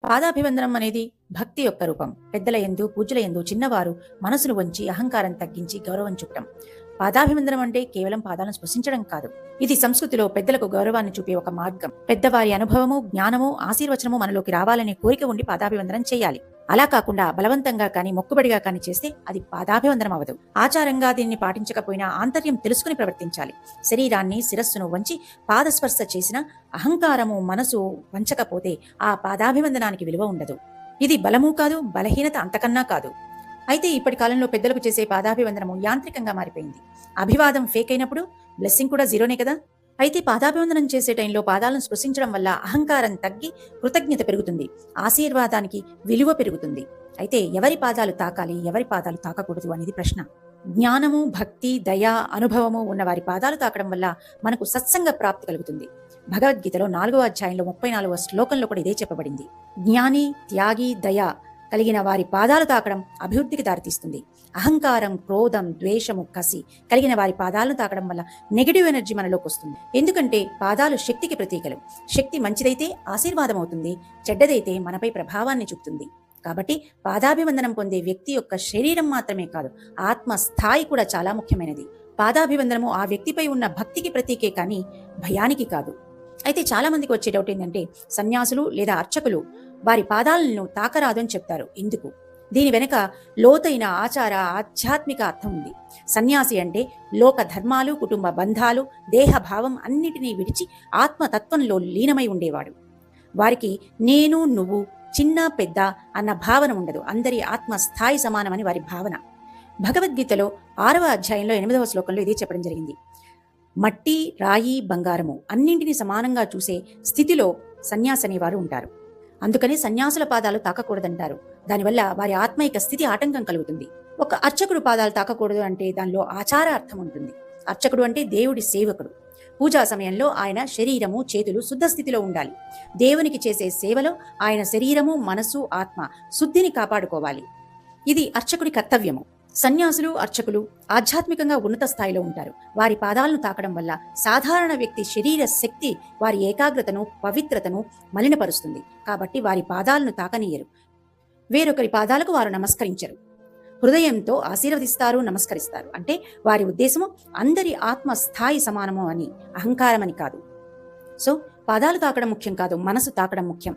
పాదాభివందనం అనేది భక్తి యొక్క రూపం. పెద్దల యందు, పూజ్యుల యందు చిన్నవారు మనసును వంచి అహంకారం తగ్గించి గౌరవం చూపటం. పాదాభివందనం అంటే కేవలం పాదాలను స్పృశించడం కాదు. ఇది సంస్కృతిలో పెద్దలకు గౌరవాన్ని చూపే ఒక మార్గం. పెద్దవారి అనుభవము, జ్ఞానము, ఆశీర్వచనము మనలోకి రావాలనే కోరిక ఉండి పాదాభివందనం చేయాలి. అలా కాకుండా బలవంతంగా కానీ మొక్కుబడిగా కానీ చేస్తే అది పాదాభివందనం అవదు. ఆచారంగా దీన్ని పాటించకపోయినా ఆంతర్యం తెలుసుకుని ప్రవర్తించాలి. శరీరాన్ని, శిరస్సును వంచి పాదస్పర్శ చేసిన అహంకారము మనసు వంచకపోతే ఆ పాదాభివందనానికి విలువ ఉండదు. ఇది బలము కాదు, బలహీనత అంతకన్నా కాదు. అయితే ఇప్పటి కాలంలో పెద్దలకు చేసే పాదాభివందనము యాంత్రికంగా మారిపోయింది. అభివాదం ఫేక్ అయినప్పుడు బ్లెస్సింగ్ కూడా జీరోనే కదా. అయితే పాదాభివందనం చేసే టైంలో పాదాలను స్పృశించడం వల్ల అహంకారం తగ్గి కృతజ్ఞత పెరుగుతుంది, ఆశీర్వాదానికి విలువ పెరుగుతుంది. అయితే ఎవరి పాదాలు తాకాలి, ఎవరి పాదాలు తాకకూడదు అనేది ప్రశ్న. జ్ఞానము, భక్తి, దయ, అనుభవము ఉన్న వారి పాదాలు తాకడం వల్ల మనకు సత్సంగ ప్రాప్తి కలుగుతుంది. భగవద్గీతలో 4వ అధ్యాయంలో 34వ శ్లోకంలో కూడా ఇదే చెప్పబడింది. జ్ఞాని, త్యాగి, దయ కలిగిన వారి పాదాలు తాకడం అభివృద్ధికి దారితీస్తుంది. అహంకారం, క్రోధం, ద్వేషము, కసి కలిగిన వారి పాదాలను తాకడం వల్ల నెగిటివ్ ఎనర్జీ మనలోకి వస్తుంది. ఎందుకంటే పాదాలు శక్తికి ప్రతీకలు. శక్తి మంచిదైతే ఆశీర్వాదం అవుతుంది, చెడ్డదైతే మనపై ప్రభావాన్ని చూపుతుంది. కాబట్టి పాదాభివందనం పొందే వ్యక్తి యొక్క శరీరం మాత్రమే కాదు, ఆత్మ స్థాయి కూడా చాలా ముఖ్యమైనది. పాదాభివందనము ఆ వ్యక్తిపై ఉన్న భక్తికి ప్రతీకే కానీ భయానికి కాదు. అయితే చాలా మందికి వచ్చే డౌట్ ఏంటంటే, సన్యాసులు లేదా అర్చకులు వారి పాదాలను తాకరాదు అని చెప్తారు. ఎందుకు? దీని వెనుక లోతైన ఆచార, ఆధ్యాత్మిక అర్థం ఉంది. సన్యాసి అంటే లోక ధర్మాలు, కుటుంబ బంధాలు, దేహభావం అన్నిటినీ విడిచి ఆత్మతత్వంలో లీనమై ఉండేవాడు. వారికి నేను, నువ్వు, చిన్న, పెద్ద అన్న భావన ఉండదు. అందరి ఆత్మ స్థాయి సమానమని వారి భావన. భగవద్గీతలో 6వ అధ్యాయంలో 8వ శ్లోకంలో ఇదే చెప్పడం జరిగింది. మట్టి, రాయి, బంగారము అన్నింటినీ సమానంగా చూసే స్థితిలో సన్యాసి అనేవారు ఉంటారు. అందుకని సన్యాసుల పాదాలు తాకకూడదంటారు. దానివల్ల వారి ఆత్మైక స్థితి ఆటంకం కలుగుతుంది. ఒక అర్చకుడు పాదాలు తాకకూడదు అంటే దానిలో ఆచార అర్థం ఉంటుంది. అర్చకుడు అంటే దేవుడి సేవకుడు. పూజా సమయంలో ఆయన శరీరము, చేతులు శుద్ధ స్థితిలో ఉండాలి. దేవునికి చేసే సేవలో ఆయన శరీరము, మనసు, ఆత్మ శుద్ధిని కాపాడుకోవాలి. ఇది అర్చకుడి కర్తవ్యము. సన్యాసులు, అర్చకులు ఆధ్యాత్మికంగా ఉన్నత స్థాయిలో ఉంటారు. వారి పాదాలను తాకడం వల్ల సాధారణ వ్యక్తి శరీర శక్తి వారి ఏకాగ్రతను, పవిత్రతను మలినపరుస్తుంది. కాబట్టి వారి పాదాలను తాకనీయరు. వేరొకరి పాదాలకు వారు నమస్కరించరు. హృదయంతో ఆశీర్వదిస్తారు, నమస్కరిస్తారు. అంటే వారి ఉద్దేశము అందరి ఆత్మ స్థాయి సమానము అని, అహంకారం అని కాదు. సో పాదాలు తాకడం ముఖ్యం కాదు, మనసు తాకడం ముఖ్యం.